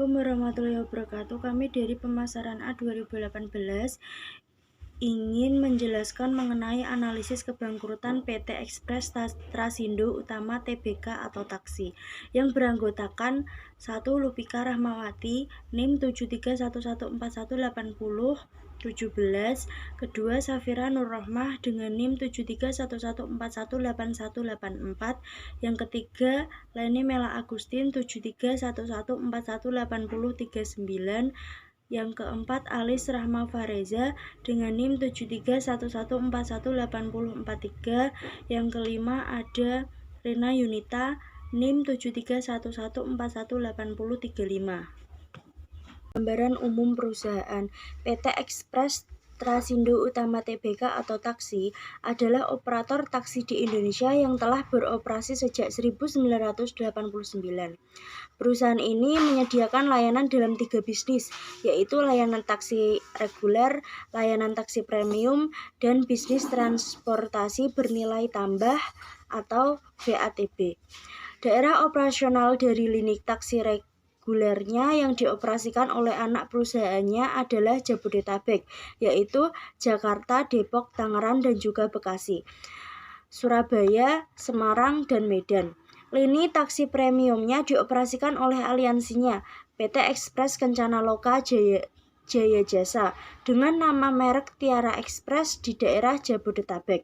Assalamualaikum warahmatullahi wabarakatuh. Kami dari Pemasaran A 2018 ingin menjelaskan mengenai analisis kebangkrutan PT Express Trasindo Utama Tbk atau Taksi yang beranggotakan 1. Lupika Rahmawati NIM 73114180 17, kedua Safira Nurrohmah dengan NIM 7311418184, yang ketiga Leni Mela Agustin 7311418039, yang keempat Alis Rahma Fareza dengan NIM 7311418043, yang kelima ada Rena Yunita NIM 7311418035. Gambaran umum perusahaan. PT Express Trasindo Utama Tbk atau Taksi adalah operator taksi di Indonesia yang telah beroperasi sejak 1989. Perusahaan ini menyediakan layanan dalam 3 bisnis, yaitu layanan taksi reguler, layanan taksi premium, dan bisnis transportasi bernilai tambah atau VATB. Daerah operasional dari lini taksi regulernya yang dioperasikan oleh anak perusahaannya adalah Jabodetabek, yaitu Jakarta, Depok, Tangerang, dan juga Bekasi, Surabaya, Semarang, dan Medan. Lini taksi premiumnya dioperasikan oleh aliansinya, PT Express Kencana Loka Jaya Jasa, dengan nama merek Tiara Express di daerah Jabodetabek.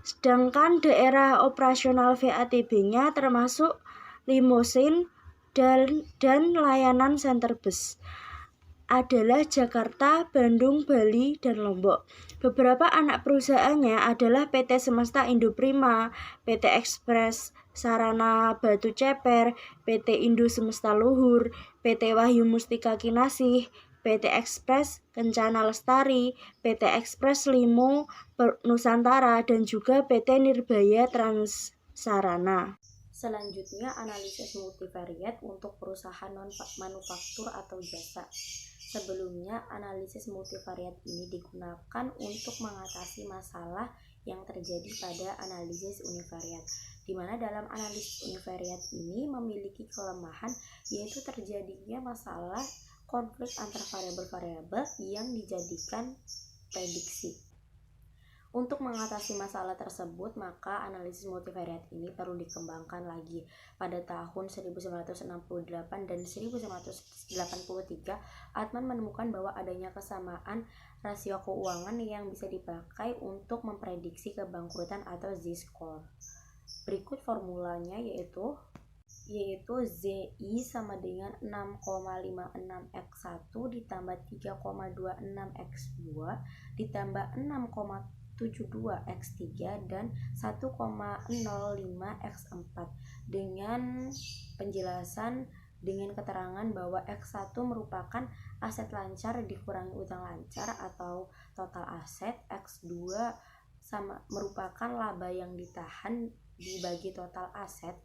Sedangkan daerah operasional VATB-nya termasuk limosin dan layanan center bus adalah Jakarta, Bandung, Bali, dan Lombok. Beberapa anak perusahaannya adalah PT Semesta Indo Prima, PT Express Sarana Batu Ceper, PT Indo Semesta Luhur, PT Wahyu Mustika Kinasih, PT Express Kencana Lestari, PT Express Limo Nusantara, dan juga PT Nirbaya Transarana. Selanjutnya, analisis multivariat untuk perusahaan non-manufaktur atau jasa. Sebelumnya, analisis multivariat ini digunakan untuk mengatasi masalah yang terjadi pada analisis univariat, di mana dalam analisis univariat ini memiliki kelemahan, yaitu terjadinya masalah konflik antar variabel-variabel yang dijadikan prediksi. Untuk mengatasi masalah tersebut, maka analisis multivariat ini perlu dikembangkan lagi. Pada tahun 1968 dan 1983, Altman menemukan bahwa adanya kesamaan rasio keuangan yang bisa dipakai untuk memprediksi kebangkrutan atau Z-score. Berikut formulanya yaitu ZI sama dengan 6,56x1 ditambah 3,26x2 ditambah 6,72x3 dan 1,05x4 dengan penjelasan dengan keterangan bahwa X1 merupakan aset lancar dikurangi utang lancar atau total aset, X2 merupakan laba yang ditahan dibagi total aset,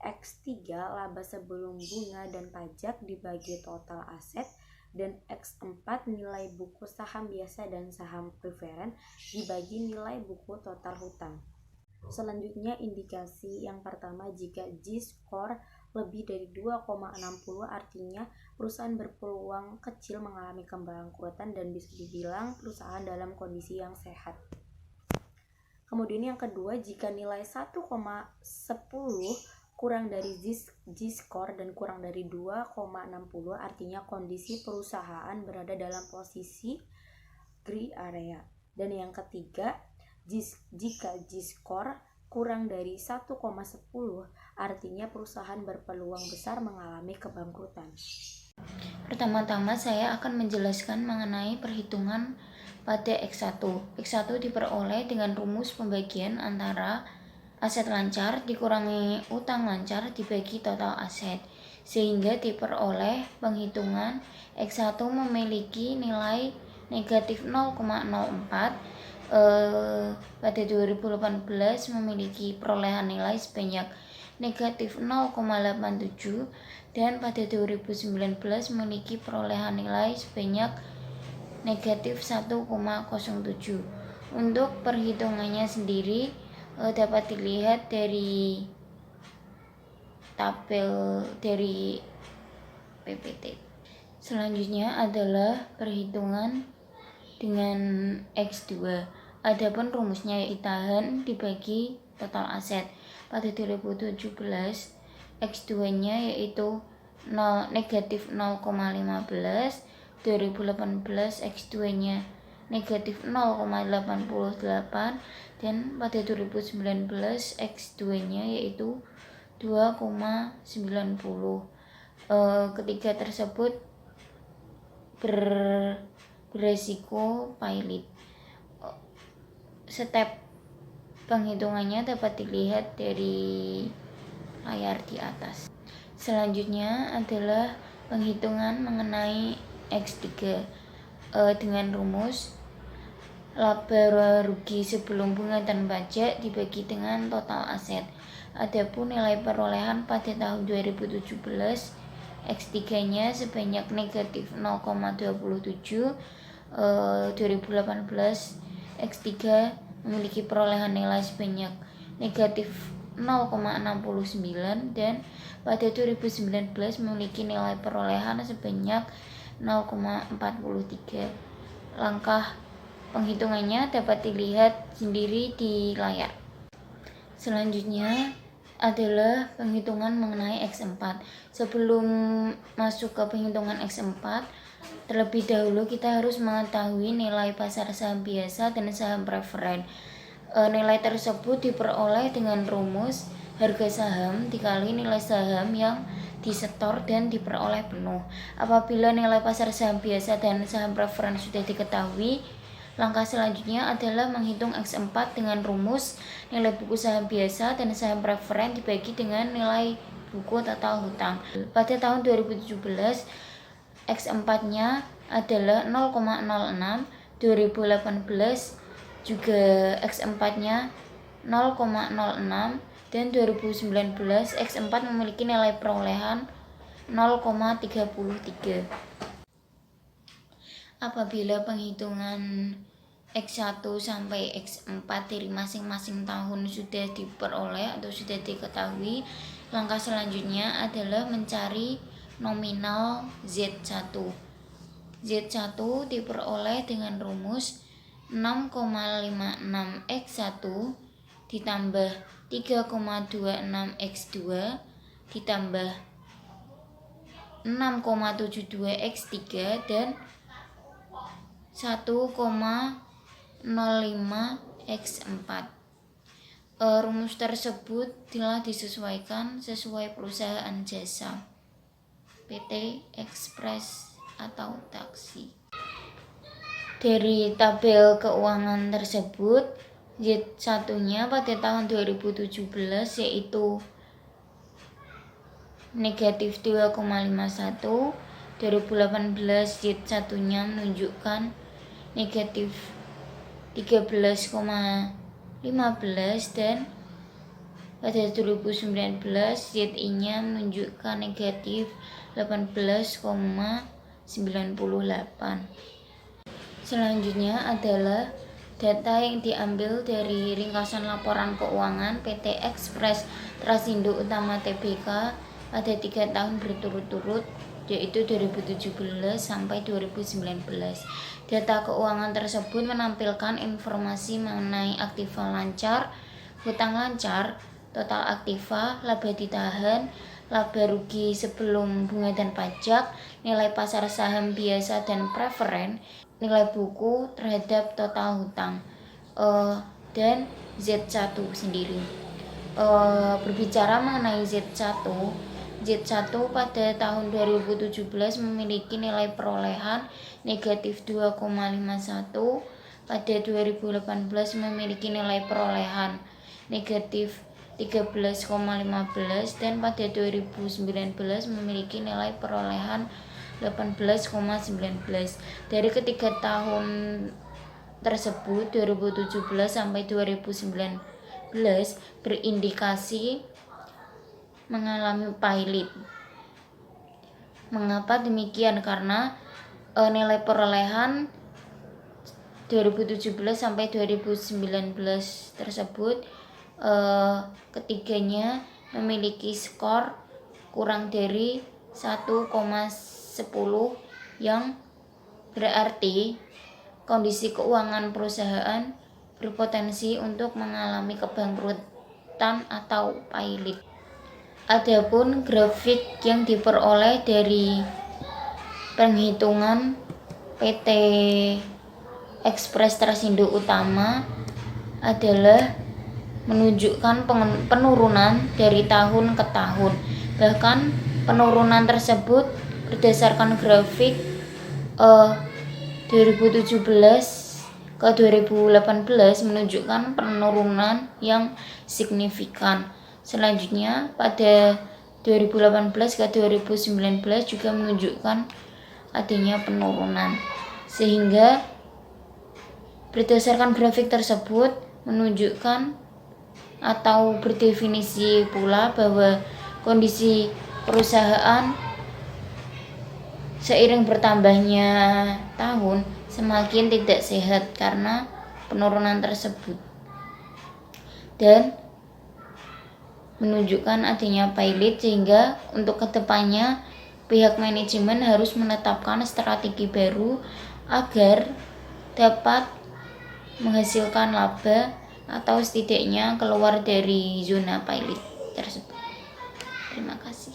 X3 laba sebelum bunga dan pajak dibagi total aset, dan X4 nilai buku saham biasa dan saham preferen dibagi nilai buku total hutang. Selanjutnya, indikasi yang pertama, jika Z-score lebih dari 2,60 artinya perusahaan berpeluang kecil mengalami kebangkrutan dan bisa dibilang perusahaan dalam kondisi yang sehat. Kemudian yang kedua, jika nilai 1,10 kurang dari Z-score dan kurang dari 2,60 artinya kondisi perusahaan berada dalam posisi gray area. Dan yang ketiga, jika Z-score kurang dari 1,10 artinya perusahaan berpeluang besar mengalami kebangkrutan. Pertama-tama saya akan menjelaskan mengenai perhitungan pada X1. X1 diperoleh dengan rumus pembagian antara aset lancar dikurangi utang lancar dibagi total aset, sehingga diperoleh penghitungan X1 memiliki nilai negatif 0,04, pada 2018 memiliki perolehan nilai sebanyak negatif 0,87 dan pada 2019 memiliki perolehan nilai sebanyak negatif 1,07. Untuk perhitungannya sendiri dapat dilihat dari tabel dari PPT. Selanjutnya adalah perhitungan dengan X2. Adapun rumusnya ditahan dibagi total aset. Pada 2017 X2-nya yaitu negatif 0,15, 2018 X2-nya negatif 0,88, dan pada 2019 X2-nya yaitu 2,90. Ketiga tersebut beresiko pilot. Step penghitungannya dapat dilihat dari layar di atas. Selanjutnya adalah penghitungan mengenai X3 dengan rumus laba rugi sebelum bunga dan pajak dibagi dengan total aset. Adapun nilai perolehan pada tahun 2017 X3-nya sebanyak negatif 0,27, 2018 X3 memiliki perolehan nilai sebanyak negatif 0,69, dan pada 2019 memiliki nilai perolehan sebanyak 0,43. Langkah penghitungannya dapat dilihat sendiri di layar. Selanjutnya adalah penghitungan mengenai X4. Sebelum masuk ke penghitungan X4, terlebih dahulu kita harus mengetahui nilai pasar saham biasa dan saham preferen. Nilai tersebut diperoleh dengan rumus harga saham dikali nilai saham yang disetor dan diperoleh penuh. Apabila nilai pasar saham biasa dan saham preferen sudah diketahui, langkah selanjutnya adalah menghitung X4 dengan rumus nilai buku saham biasa dan saham preferen dibagi dengan nilai buku total hutang. Pada tahun 2017, X4-nya adalah 0,06, 2018 juga X4-nya 0,06, dan 2019 X4 memiliki nilai perolehan 0,33. Apabila penghitungan X1 sampai X4 dari masing-masing tahun sudah diperoleh atau sudah diketahui, langkah selanjutnya adalah mencari nominal Z1. Z1 diperoleh dengan rumus 6,56 X1 ditambah 3,26 X2 ditambah 6,72 X3 dan 1,05 X4. Rumus tersebut telah disesuaikan sesuai perusahaan jasa, PT Express atau taksi. Dari tabel keuangan tersebut, Z1-nya pada tahun 2017 yaitu negatif 2,51, 2018 Z1-nya menunjukkan negatif 13,15, dan pada 2019 ZI-nya menunjukkan negatif 18,98. Selanjutnya adalah data yang diambil dari ringkasan laporan keuangan PT Express Trasindo Utama Tbk pada 3 tahun berturut-turut, yaitu 2017 sampai 2019. Data keuangan tersebut menampilkan informasi mengenai aktiva lancar, hutang lancar, total aktiva, laba ditahan, laba rugi sebelum bunga dan pajak, nilai pasar saham biasa dan preferen, nilai buku terhadap total hutang, dan Z1 sendiri. Berbicara mengenai Z1 pada tahun 2017 memiliki nilai perolehan negatif 2,51, pada 2018 memiliki nilai perolehan negatif 13,15, dan pada 2019 memiliki nilai perolehan 18,19. Dari ketiga tahun tersebut, 2017 sampai 2019 berindikasi mengalami pilot. Mengapa demikian? Karena nilai perolehan 2017 sampai 2019 tersebut ketiganya memiliki skor kurang dari 1,10 yang berarti kondisi keuangan perusahaan berpotensi untuk mengalami kebangkrutan atau pailit. Adapun grafik yang diperoleh dari penghitungan PT Express Trasindo Utama adalah menunjukkan penurunan dari tahun ke tahun. Bahkan penurunan tersebut berdasarkan grafik 2017 ke 2018 menunjukkan penurunan yang signifikan. Selanjutnya pada 2018 ke 2019 juga menunjukkan adanya penurunan, sehingga berdasarkan grafik tersebut menunjukkan atau berdefinisi pula bahwa kondisi perusahaan seiring bertambahnya tahun semakin tidak sehat karena penurunan tersebut, dan menunjukkan adanya pailit, sehingga untuk kedepannya pihak manajemen harus menetapkan strategi baru agar dapat menghasilkan laba atau setidaknya keluar dari zona pailit tersebut. Terima kasih.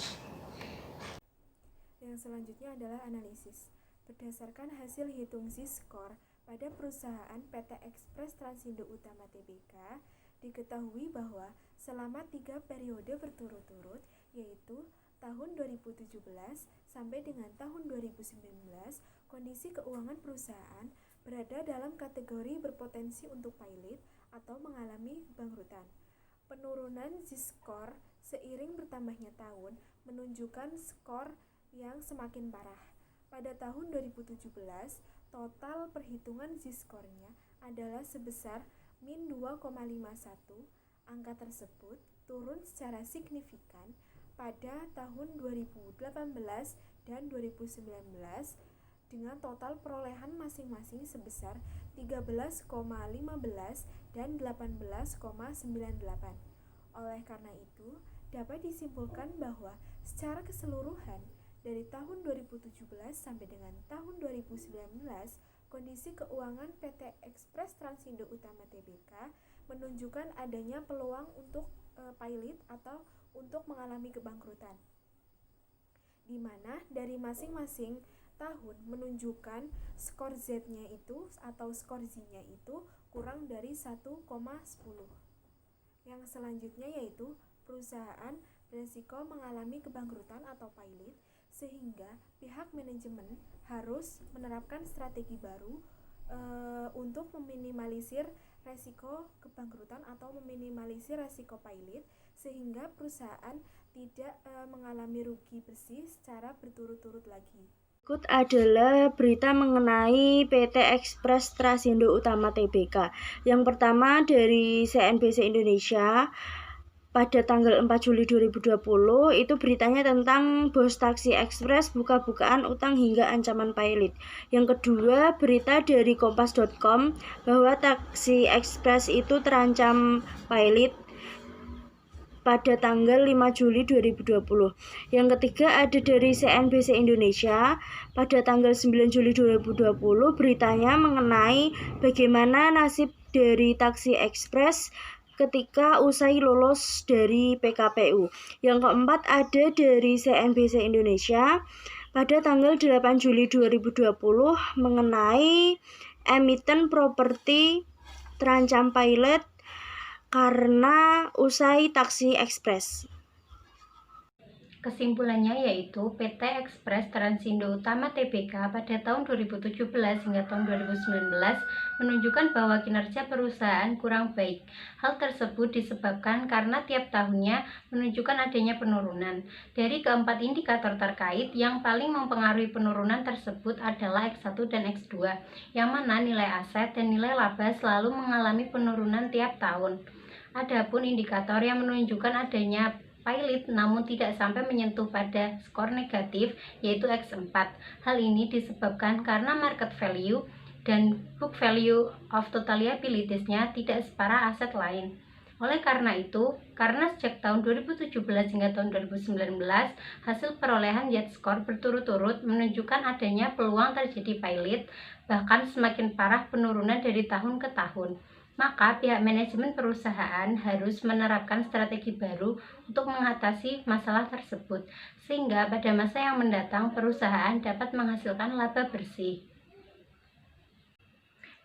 Yang selanjutnya adalah analisis. Berdasarkan hasil hitung Z-score pada perusahaan PT Express Trasindo Utama Tbk, diketahui bahwa selama 3 periode berturut-turut, yaitu tahun 2017 sampai dengan tahun 2019, kondisi keuangan perusahaan berada dalam kategori berpotensi untuk pailit atau mengalami kebangkrutan. Penurunan Z-score seiring bertambahnya tahun menunjukkan skor yang semakin parah. Pada tahun 2017, total perhitungan Z-score-nya adalah sebesar min 2,51. Angka tersebut turun secara signifikan pada tahun 2018 dan 2019 dengan total perolehan masing-masing sebesar 13,15 dan 18,98. Oleh karena itu, dapat disimpulkan bahwa secara keseluruhan dari tahun 2017 sampai dengan tahun 2019, kondisi keuangan PT Express Trasindo Utama Tbk menunjukkan adanya peluang untuk pailit atau untuk mengalami kebangkrutan, di mana dari masing-masing tahun menunjukkan skor Z-nya itu atau skor Z-nya itu kurang dari 1,10. Yang selanjutnya yaitu perusahaan berisiko mengalami kebangkrutan atau pailit, sehingga pihak manajemen harus menerapkan strategi baru untuk meminimalisir resiko kebangkrutan atau meminimalisir resiko pailit, sehingga perusahaan tidak mengalami rugi bersih secara berturut-turut lagi. Berikut adalah berita mengenai PT Express Trasindo Utama Tbk. Yang pertama dari CNBC Indonesia pada tanggal 4 Juli 2020, itu beritanya tentang bos taksi ekspres buka-bukaan utang hingga ancaman pailit. Yang kedua, berita dari kompas.com bahwa taksi ekspres itu terancam pailit pada tanggal 5 Juli 2020. Yang ketiga ada dari CNBC Indonesia pada tanggal 9 Juli 2020, beritanya mengenai bagaimana nasib dari taksi ekspres ketika usai lolos dari PKPU. Yang keempat ada dari CNBC Indonesia pada tanggal 8 Juli 2020 mengenai emiten properti terancam pailit karena usai taksi ekspres. Kesimpulannya yaitu PT Express Trasindo Utama Tbk pada tahun 2017 hingga tahun 2019 menunjukkan bahwa kinerja perusahaan kurang baik. Hal tersebut disebabkan karena tiap tahunnya menunjukkan adanya penurunan. Dari keempat indikator terkait, yang paling mempengaruhi penurunan tersebut adalah X1 dan X2, yang mana nilai aset dan nilai laba selalu mengalami penurunan tiap tahun. Adapun indikator yang menunjukkan adanya pailit namun tidak sampai menyentuh pada skor negatif yaitu X4. Hal ini disebabkan karena market value dan book value of total liabilities-nya tidak separah aset lain. Oleh karena itu, karena sejak tahun 2017 hingga tahun 2019, hasil perolehan Y-score berturut-turut menunjukkan adanya peluang terjadi pilot, bahkan semakin parah penurunan dari tahun ke tahun. Maka pihak manajemen perusahaan harus menerapkan strategi baru untuk mengatasi masalah tersebut, sehingga pada masa yang mendatang perusahaan dapat menghasilkan laba bersih.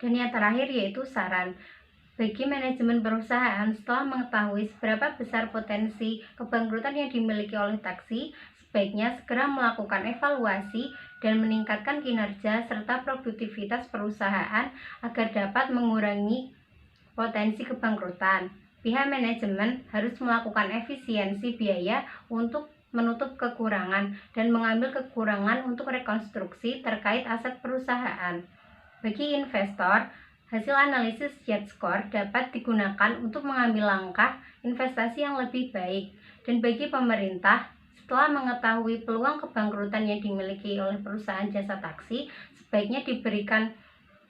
Dan yang terakhir yaitu saran. Bagi manajemen perusahaan, setelah mengetahui seberapa besar potensi kebangkrutan yang dimiliki oleh taksi, sebaiknya segera melakukan evaluasi dan meningkatkan kinerja serta produktivitas perusahaan agar dapat mengurangi potensi kebangkrutan. Pihak manajemen harus melakukan efisiensi biaya untuk menutup kekurangan dan mengambil kekurangan untuk rekonstruksi terkait aset perusahaan. Bagi investor, hasil analisis Y-score dapat digunakan untuk mengambil langkah investasi yang lebih baik. Dan bagi pemerintah, setelah mengetahui peluang kebangkrutan yang dimiliki oleh perusahaan jasa taksi, sebaiknya diberikan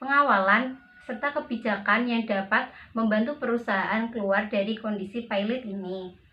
pengawalan serta kebijakan yang dapat membantu perusahaan keluar dari kondisi pilot ini.